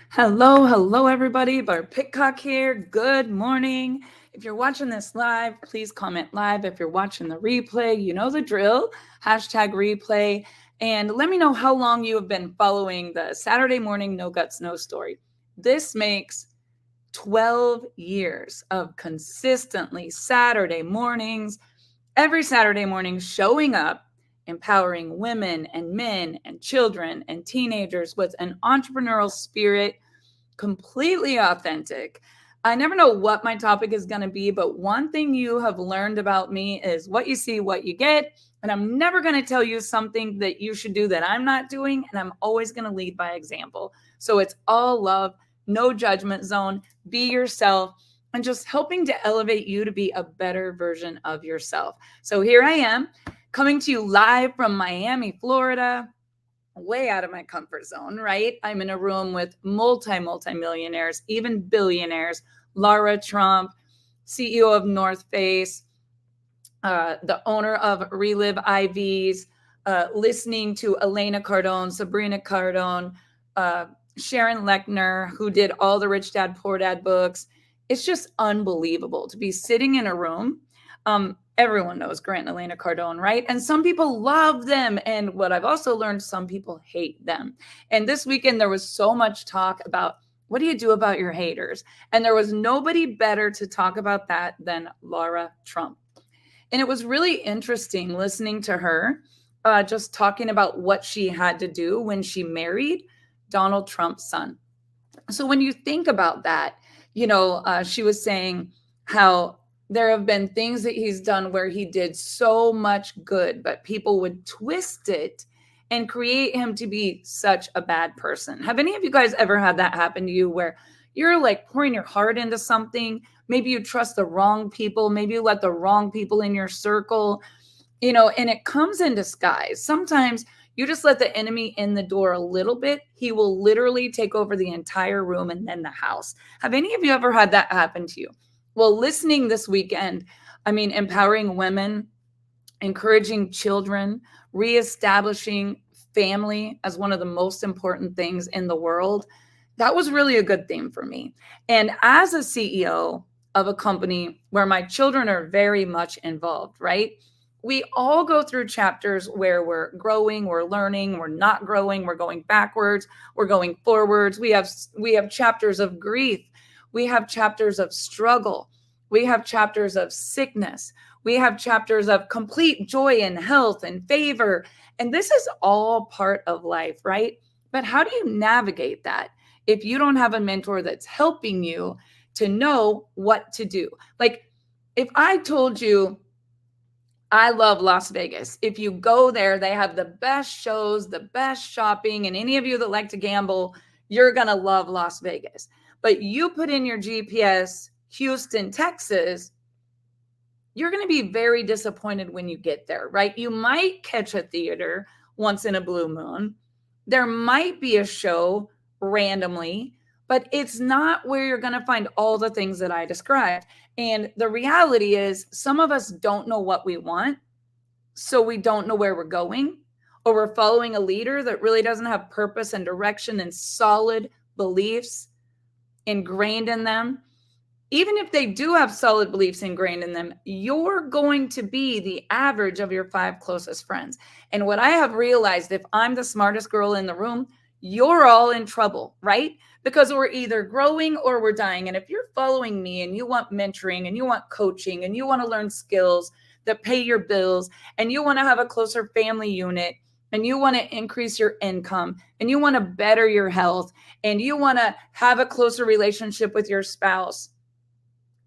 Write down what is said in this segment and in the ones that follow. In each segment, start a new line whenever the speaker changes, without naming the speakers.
Hello, hello, everybody. Barb Pitcock here. Good morning. If you're watching this live, please comment live. If you're watching the replay, you know the drill. Hashtag replay. And let me know how long you have been following the Saturday morning No Guts, No Story. This makes 12 years of consistently Saturday mornings, every Saturday morning, showing up, empowering women and men and children and teenagers with an entrepreneurial spirit, completely authentic. I never know what my topic is going to be, but one thing you have learned about me is what you see, what you get. And I'm never going to tell you something that you should do that I'm not doing. And I'm always going to lead by example. So it's all love, no judgment zone, be yourself, and just helping to elevate you to be a better version of yourself. So here I am coming to you live from Miami, Florida, way out of my comfort zone, right? I'm in a room with multi millionaires, even billionaires. Lara Trump, CEO of North Face, the owner of Relive IVs, listening to Elena Cardone, Sabrina Cardone, uh, Sharon Lechner, who did all the Rich Dad Poor Dad books. It's just unbelievable to be sitting in a room. Everyone knows Grant and Elena Cardone, right? And some people love them. And what I've also learned, some people hate them. And this weekend, there was so much talk about what do you do about your haters? And there was nobody better to talk about that than Lara Trump. And it was really interesting listening to her, just talking about what she had to do when she married Donald Trump's son. So when you think about that, she was saying how there have been things that he's done where he did so much good, but people would twist it and create him to be such a bad person. Have any of you guys ever had that happen to you where you're like pouring your heart into something? Maybe you trust the wrong people, maybe you let the wrong people in your circle, and it comes in disguise. Sometimes you just let the enemy in the door a little bit, he will literally take over the entire room and then the house. Have any of you ever had that happen to you? Well, listening this weekend, I mean, empowering women, encouraging children, reestablishing family as one of the most important things in the world. That was really a good thing for me. And as a CEO of a company where my children are very much involved, right? We all go through chapters where we're growing, we're learning, we're not growing, we're going backwards, we're going forwards. We have chapters of grief. We have chapters of struggle. We have chapters of sickness. We have chapters of complete joy and health and favor. And this is all part of life, right? But how do you navigate that if you don't have a mentor that's helping you to know what to do? Like, if I told you, I love Las Vegas. If you go there, they have the best shows, the best shopping, and any of you that like to gamble, you're going to love Las Vegas. But you put in your GPS, Houston, Texas, you're going to be very disappointed when you get there, right? You might catch a theater once in a blue moon. There might be a show randomly, but it's not where you're going to find all the things that I described. And the reality is, some of us don't know what we want, so we don't know where we're going, or we're following a leader that really doesn't have purpose and direction and solid beliefs ingrained in them. Even if they do have solid beliefs ingrained in them, you're going to be the average of your 5 closest friends. And what I have realized, if I'm the smartest girl in the room, you're all in trouble, right? Because we're either growing or we're dying. And if you're following me and you want mentoring and you want coaching and you want to learn skills that pay your bills and you want to have a closer family unit and you want to increase your income and you want to better your health and you want to have a closer relationship with your spouse,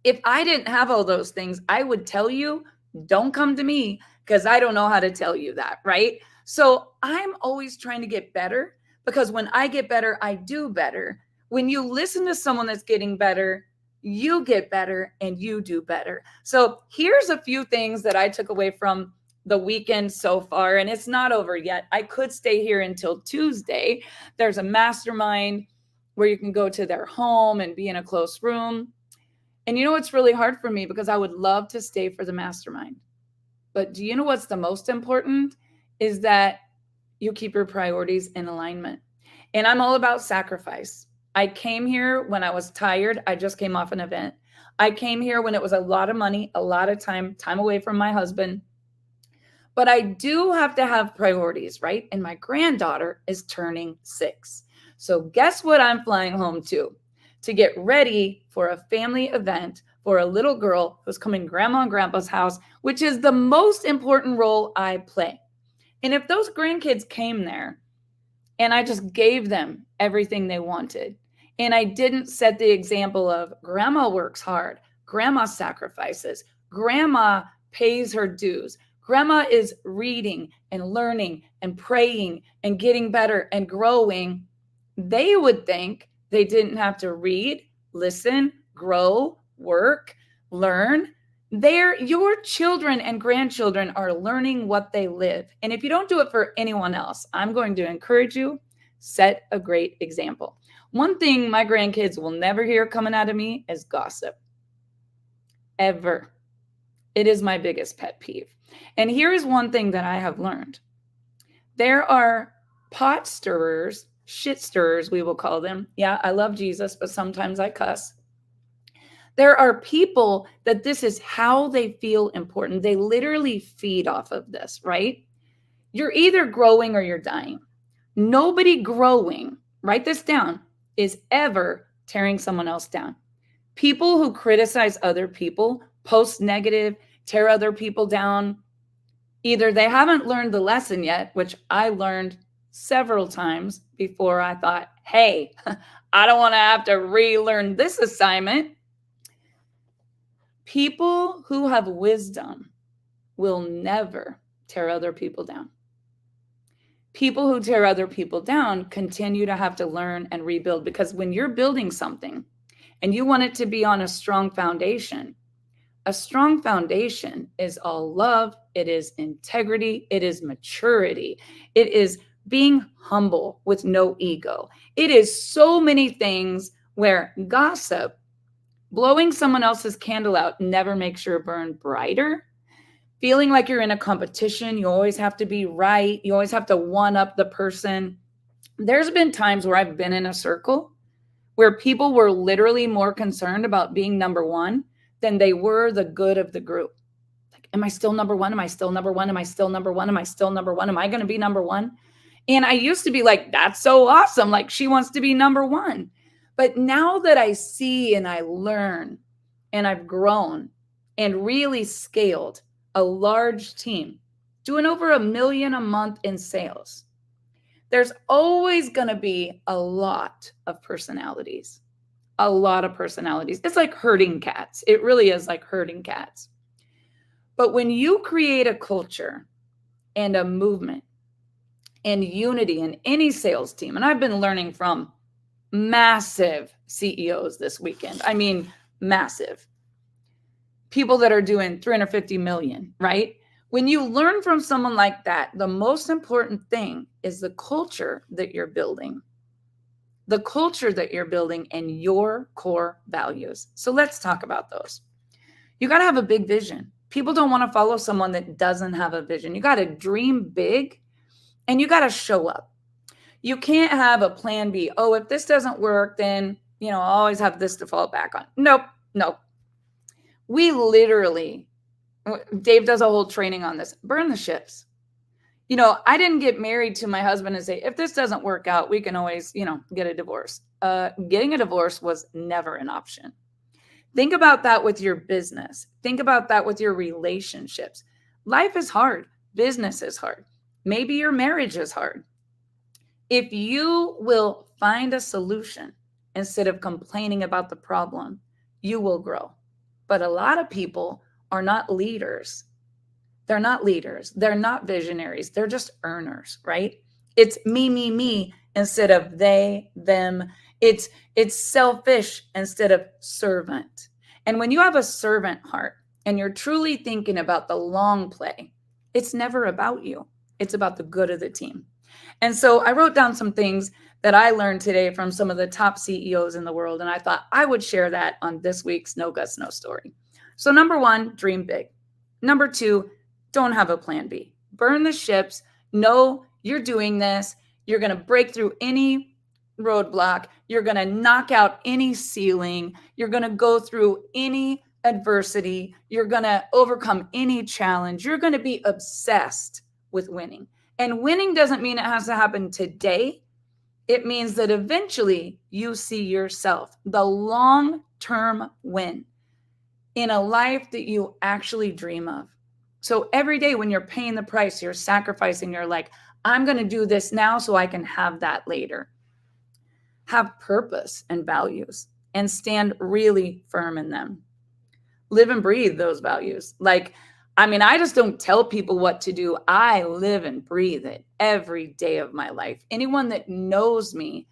if I didn't have all those things, I would tell you, don't come to me because I don't know how to tell you that, right? So I'm always trying to get better because when I get better, I do better. When you listen to someone that's getting better, you get better and you do better. So here's a few things that I took away from the weekend so far, and it's not over yet. I could stay here until Tuesday. There's a mastermind where you can go to their home and be in a close room. And you know what's really hard for me, because I would love to stay for the mastermind. But do you know what's the most important? Is that you keep your priorities in alignment. And I'm all about sacrifice. I came here when I was tired. I just came off an event. I came here when it was a lot of money, a lot of time away from my husband. But I do have to have priorities, right? And my granddaughter is turning 6. So guess what I'm flying home to get ready for a family event for a little girl who's coming to grandma and grandpa's house, which is the most important role I play. And if those grandkids came there and I just gave them everything they wanted, and I didn't set the example of grandma works hard, grandma sacrifices, grandma pays her dues, grandma is reading and learning and praying and getting better and growing, they would think they didn't have to read, listen, grow, work, learn. Your children and grandchildren are learning what they live. And if you don't do it for anyone else, I'm going to encourage you, set a great example. One thing my grandkids will never hear coming out of me is gossip. Ever. It is my biggest pet peeve. And here is one thing that I have learned. There are pot stirrers, shit stirrers, we will call them. Yeah, I love Jesus, but sometimes I cuss. There are people that this is how they feel important. They literally feed off of this, right? You're either growing or you're dying. Nobody growing, write this down, is ever tearing someone else down. People who criticize other people, post negative, tear other people down, either they haven't learned the lesson yet, which I learned several times before I thought, hey, I don't want to have to relearn this assignment. People who have wisdom will never tear other people down. People who tear other people down continue to have to learn and rebuild, because when you're building something and you want it to be on a strong foundation is all love, it is integrity, it is maturity, it is being humble with no ego. It is so many things where gossip, blowing someone else's candle out, never makes your burn brighter. Feeling like you're in a competition, you always have to be right. You always have to one up the person. There's been times where I've been in a circle where people were literally more concerned about being number one than they were the good of the group. Like, am I still number one? Am I still number one? Am I still number one? Am I still number one? Am I going to be number one? And I used to be like, that's so awesome. Like, she wants to be number one. But now that I see and I learn and I've grown and really scaled a large team, doing over $1 million a month in sales, there's always going to be a lot of personalities. A lot of personalities. It's like herding cats. It really is like herding cats. But when you create a culture and a movement and unity in any sales team, and I've been learning from massive CEOs this weekend. I mean, massive. People that are doing 350 million, right? When you learn from someone like that, the most important thing is the culture that you're building. The culture that you're building and your core values. So let's talk about those. You got to have a big vision. People don't want to follow someone that doesn't have a vision. You got to dream big and you got to show up. You can't have a plan B. Oh, if this doesn't work, then, I'll always have this to fall back on. Nope. We literally, Dave does a whole training on this, burn the ships. I didn't get married to my husband and say, if this doesn't work out, we can always, get a divorce. Getting a divorce was never an option. Think about that with your business. Think about that with your relationships. Life is hard. Business is hard. Maybe your marriage is hard. If you will find a solution instead of complaining about the problem, you will grow. But a lot of people are not leaders. They're not leaders. They're not visionaries. They're just earners, right? It's me instead of they, them. It's selfish instead of servant. And when you have a servant heart and you're truly thinking about the long play, it's never about you. It's about the good of the team. And so I wrote down some things that I learned today from some of the top CEOs in the world. And I thought I would share that on this week's No Guts, No Story. So number one, dream big. Number two, don't have a plan B. Burn the ships. Know you're doing this. You're going to break through any roadblock. You're going to knock out any ceiling. You're going to go through any adversity. You're going to overcome any challenge. You're going to be obsessed with winning. And winning doesn't mean it has to happen today. It means that eventually you see yourself, the long-term win in a life that you actually dream of. So every day when you're paying the price, you're sacrificing, you're like, I'm going to do this now so I can have that later. Have purpose and values and stand really firm in them. Live and breathe those values. I just don't tell people what to do. I live and breathe it every day of my life. Anyone that knows me,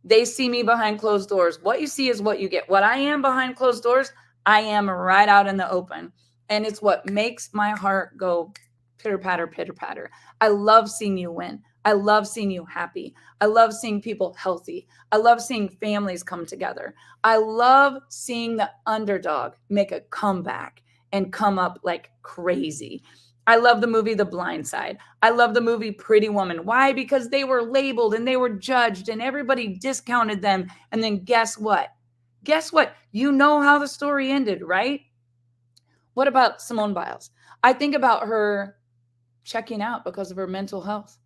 they see me behind closed doors. What you see is what you get. What I am behind closed doors, I am right out in the open. And it's what makes my heart go pitter patter, pitter patter. I love seeing you win. I love seeing you happy. I love seeing people healthy. I love seeing families come together. I love seeing the underdog make a comeback and come up like crazy. I love the movie The Blind Side. I love the movie Pretty Woman. Why? Because they were labeled and they were judged and everybody discounted them. And then guess what? Guess what? You know how the story ended, right? What about Simone Biles? I think about her checking out because of her mental health.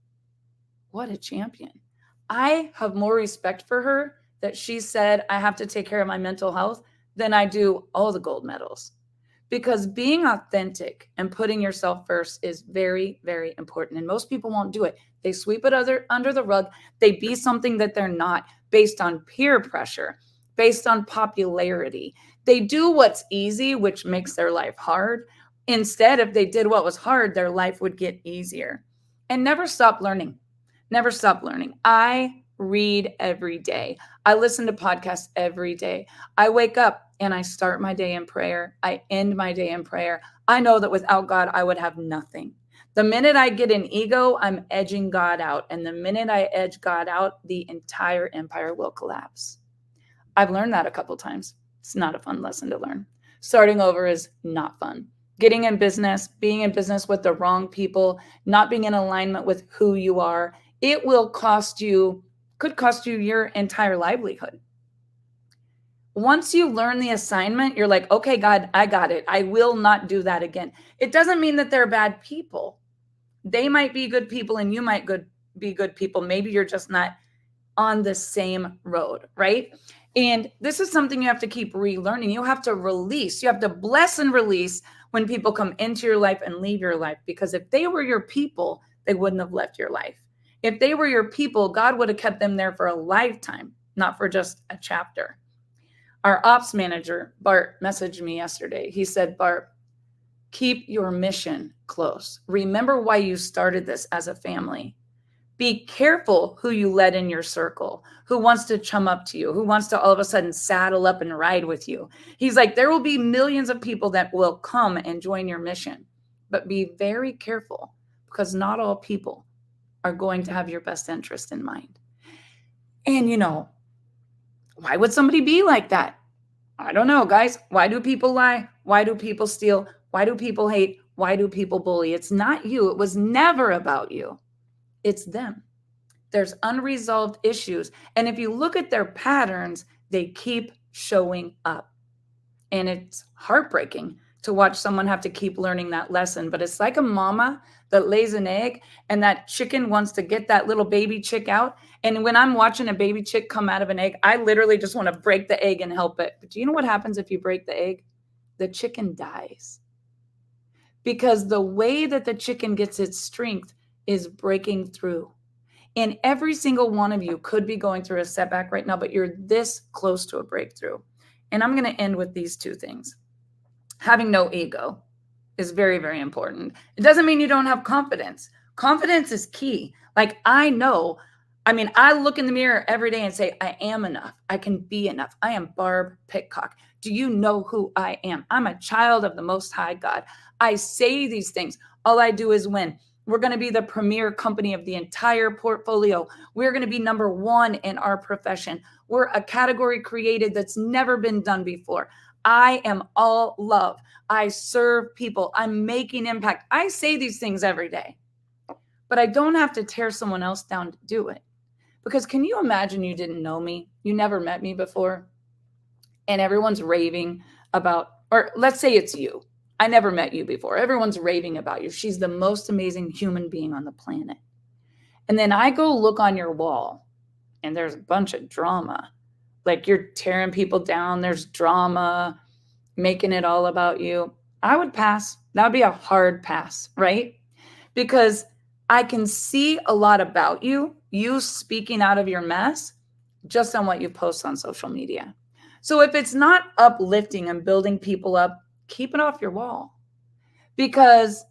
What a champion. I have more respect for her that she said, I have to take care of my mental health than I do all the gold medals. Because being authentic and putting yourself first is very, very important. And most people won't do it. They sweep it under the rug. They be something that they're not based on peer pressure, based on popularity. They do what's easy, which makes their life hard. Instead, if they did what was hard, their life would get easier. And never stop learning. Never stop learning. I read every day. I listen to podcasts every day. I wake up and I start my day in prayer. I end my day in prayer. I know that without God, I would have nothing. The minute I get an ego, I'm edging God out. And the minute I edge God out, the entire empire will collapse. I've learned that a couple times. It's not a fun lesson to learn. Starting over is not fun. Getting in business, being in business with the wrong people, not being in alignment with who you are, it will could cost you your entire livelihood. Once you learn the assignment, you're like, okay, God, I got it. I will not do that again. It doesn't mean that they're bad people. They might be good people and you might be good people. Maybe you're just not on the same road, right? And this is something you have to keep relearning. You have to release. You have to bless and release when people come into your life and leave your life. Because if they were your people, they wouldn't have left your life. If they were your people, God would have kept them there for a lifetime, not for just a chapter. Our ops manager, Bart, messaged me yesterday. He said, Bart, keep your mission close. Remember why you started this as a family. Be careful who you let in your circle, who wants to chum up to you, who wants to all of a sudden saddle up and ride with you. He's like, there will be millions of people that will come and join your mission, but be very careful because not all people are going to have your best interest in mind. And why would somebody be like that? I don't know, guys. Why do people lie? Why do people steal? Why do people hate? Why do people bully? It's not you. It was never about you. It's them. There's unresolved issues. And if you look at their patterns, they keep showing up. And it's heartbreaking to watch someone have to keep learning that lesson. But it's like a mama that lays an egg and that chicken wants to get that little baby chick out. And when I'm watching a baby chick come out of an egg, I literally just want to break the egg and help it. But do you know what happens if you break the egg? The chicken dies. Because the way that the chicken gets its strength is breaking through. And every single one of you could be going through a setback right now, but you're this close to a breakthrough. And I'm going to end with these two things. Having no ego is very, very important. It doesn't mean you don't have confidence. Confidence is key. I look in the mirror every day and say, I am enough. I can be enough. I am Barb Pitcock. Do you know who I am? I'm a child of the Most High God. I say these things. All I do is win. We're going to be the premier company of the entire portfolio. We're going to be number one in our profession. We're a category created that's never been done before. I am all love. I serve people. I'm making impact. I say these things every day, but I don't have to tear someone else down to do it Because can you imagine you didn't know me? You never met me before, and everyone's raving about, or let's say it's you. I never met you before. Everyone's raving about you. She's the most amazing human being on the planet. And then I go look on your wall and there's a bunch of drama. Like you're tearing people down, there's drama, making it all about you. I would pass. That would be a hard pass, right? Because I can see a lot about you, you speaking out of your mess just on what you post on social media. So if it's not uplifting and building people up, keep it off your wall. Because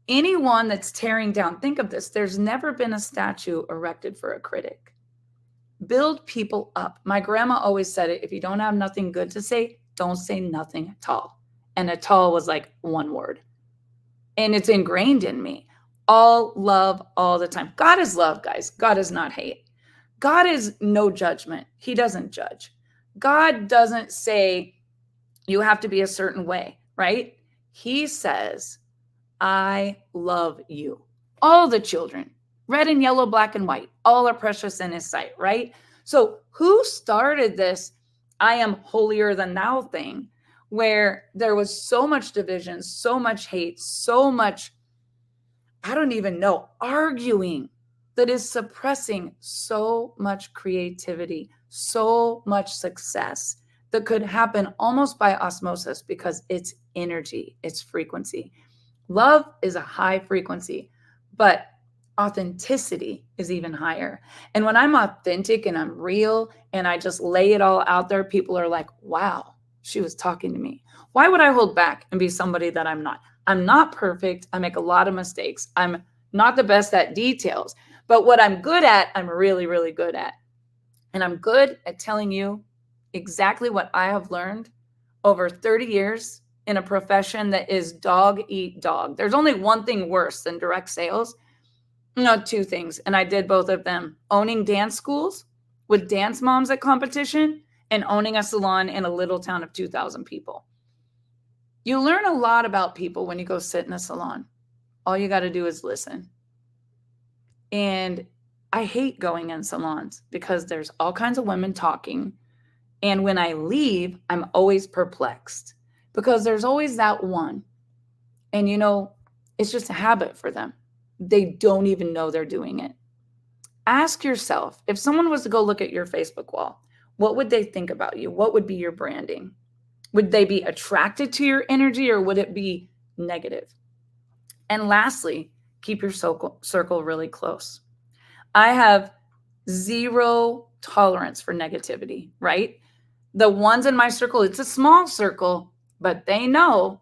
anyone that's tearing down, think of this, there's never been a statue erected for a critic. Build people up. My grandma always said it, if you don't have nothing good to say, don't say nothing at all. And at all was like one word. And it's ingrained in me. All love all the time. God is love, guys. God is not hate. God is no judgment. He doesn't judge. God doesn't say you have to be a certain way, right? He says, I love you. All the children, red and yellow, black and white, all are precious in his sight, right? So who started this I am holier than thou thing where there was so much division, so much hate, so much, I don't even know, arguing that is suppressing so much creativity, so much success that could happen almost by osmosis because it's energy, it's frequency. Love is a high frequency, but authenticity is even higher. And when I'm authentic and I'm real and I just lay it all out there, people are like, wow, she was talking to me. Why would I hold back and be somebody that I'm not? I'm not perfect. I make a lot of mistakes. I'm not the best at details, but what I'm good at, I'm really, really good at. And I'm good at telling you exactly what I have learned over 30 years in a profession that is dog eat dog. There's only one thing worse than direct sales. No, two things. And I did both of them. Owning dance schools with dance moms at competition and owning a salon in a little town of 2,000 people. You learn a lot about people when you go sit in a salon. All you got to do is listen. And I hate going in salons because there's all kinds of women talking. And when I leave, I'm always perplexed because there's always that one. And you know, it's just a habit for them. They don't even know they're doing it. Ask yourself, if someone was to go look at your Facebook wall, what would they think about you? What would be your branding? Would they be attracted to your energy or would it be negative? And lastly, keep your circle really close. I have zero tolerance for negativity, right? The ones in my circle, it's a small circle, but they know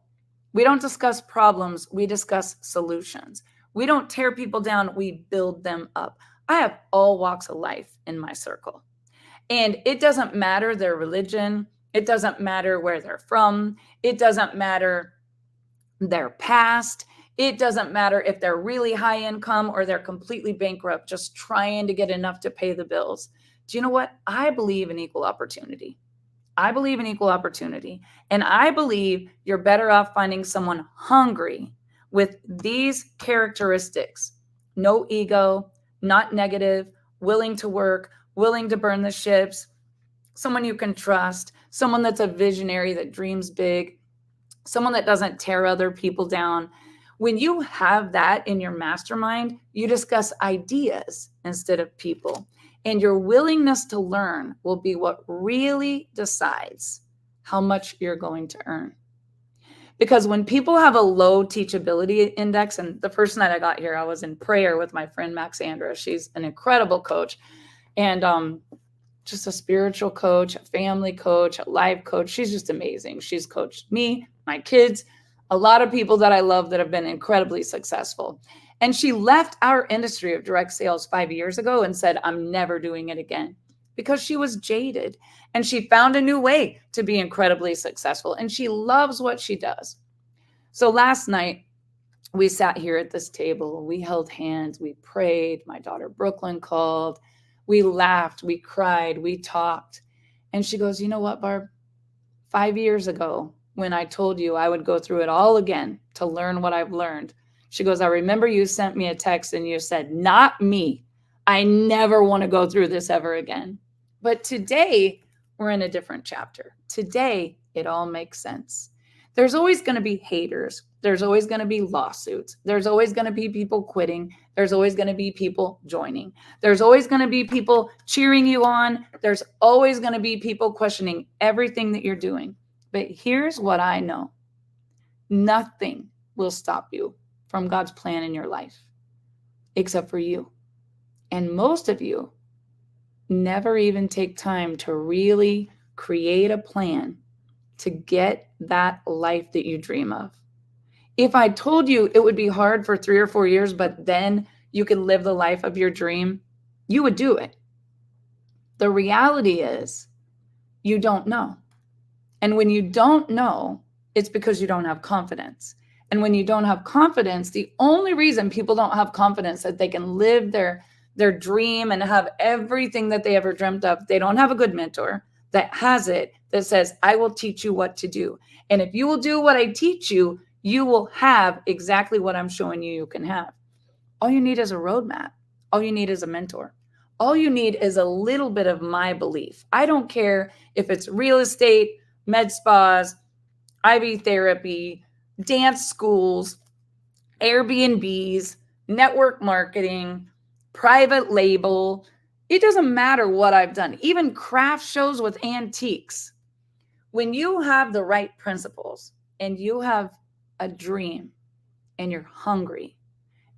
we don't discuss problems, we discuss solutions. We don't tear people down, we build them up. I have all walks of life in my circle. And it doesn't matter their religion, it doesn't matter where they're from, it doesn't matter their past, it doesn't matter if they're really high income or they're completely bankrupt, just trying to get enough to pay the bills. Do you know what? I believe in equal opportunity. I believe in equal opportunity. And I believe you're better off finding someone hungry with these characteristics: no ego, not negative, willing to work, willing to burn the ships, someone you can trust, someone that's a visionary that dreams big, someone that doesn't tear other people down. When you have that in your mastermind, you discuss ideas instead of people. And your willingness to learn will be what really decides how much you're going to earn. Because when people have a low teachability index, and the first night I got here, I was in prayer with my friend Max Andra. She's an incredible coach and just a spiritual coach, a family coach, a life coach. She's just amazing. She's coached me, my kids, a lot of people that I love that have been incredibly successful. And she left our industry of direct sales 5 years ago and said, I'm never doing it again, because she was jaded and she found a new way to be incredibly successful. And she loves what she does. So last night we sat here at this table, we held hands, we prayed. My daughter Brooklyn called, we laughed, we cried, we talked. And she goes, you know what, Barb, 5 years ago, when I told you I would go through it all again to learn what I've learned, she goes, I remember you sent me a text and you said, not me. I never want to go through this ever again. But today, we're in a different chapter. Today, it all makes sense. There's always going to be haters. There's always going to be lawsuits. There's always going to be people quitting. There's always going to be people joining. There's always going to be people cheering you on. There's always going to be people questioning everything that you're doing. But here's what I know. Nothing will stop you from God's plan in your life, except for you. And most of you never even take time to really create a plan to get that life that you dream of. If I told you it would be hard for 3 or 4 years, but then you could live the life of your dream, you would do it. The reality is you don't know. And when you don't know, it's because you don't have confidence. And when you don't have confidence, the only reason people don't have confidence that they can live their dream and have everything that they ever dreamt of, they don't have a good mentor that has it, that says, I will teach you what to do. And if you will do what I teach you, you will have exactly what I'm showing you can have. All you need is a roadmap. All you need is a mentor. All you need is a little bit of my belief. I don't care if it's real estate, med spas, IV therapy, dance schools, Airbnbs, network marketing, private label. It doesn't matter what I've done. Even craft shows with antiques. When you have the right principles and you have a dream and you're hungry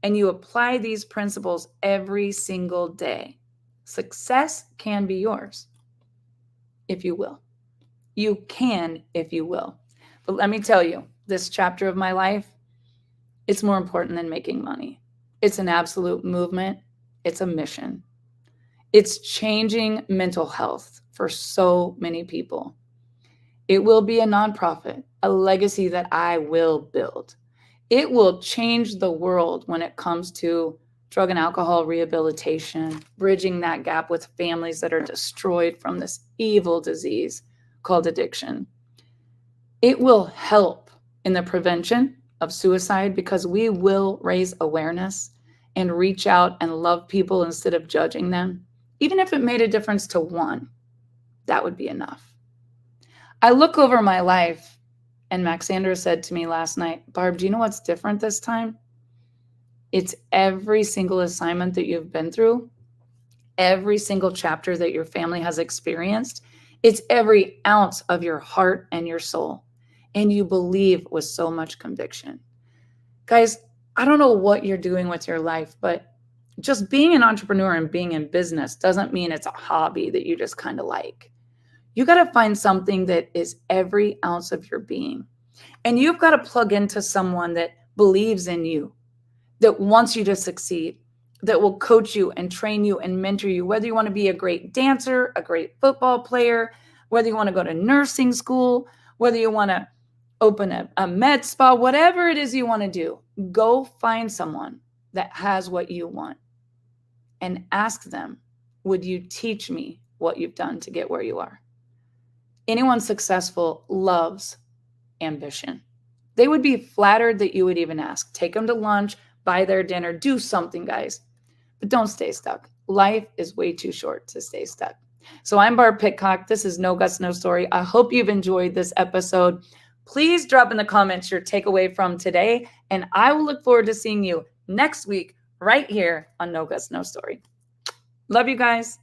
and you apply these principles every single day, success can be yours if you will. You can if you will. But let me tell you, this chapter of my life, it's more important than making money. It's an absolute movement. It's a mission. It's changing mental health for so many people. It will be a nonprofit, a legacy that I will build. It will change the world when it comes to drug and alcohol rehabilitation, bridging that gap with families that are destroyed from this evil disease called addiction. It will help in the prevention of suicide because we will raise awareness and reach out and love people instead of judging them. Even if it made a difference to one, that would be enough. I look over my life, and Maxandra said to me last night, Barb, do you know what's different this time? It's every single assignment that you've been through, every single chapter that your family has experienced. It's every ounce of your heart and your soul. And you believe with so much conviction. Guys, I don't know what you're doing with your life, but just being an entrepreneur and being in business doesn't mean it's a hobby that you just kind of like. You got to find something that is every ounce of your being. And you've got to plug into someone that believes in you, that wants you to succeed, that will coach you and train you and mentor you, whether you want to be a great dancer, a great football player, whether you want to go to nursing school, whether you want to open a med spa, whatever it is you want to do, go find someone that has what you want and ask them, would you teach me what you've done to get where you are? Anyone successful loves ambition. They would be flattered that you would even ask. Take them to lunch, buy their dinner, do something, guys. But don't stay stuck. Life is way too short to stay stuck. So I'm Barb Pitcock. This is No Guts, No Story. I hope you've enjoyed this episode. Please drop in the comments your takeaway from today, and I will look forward to seeing you next week right here on No Guts, No Story. Love you guys.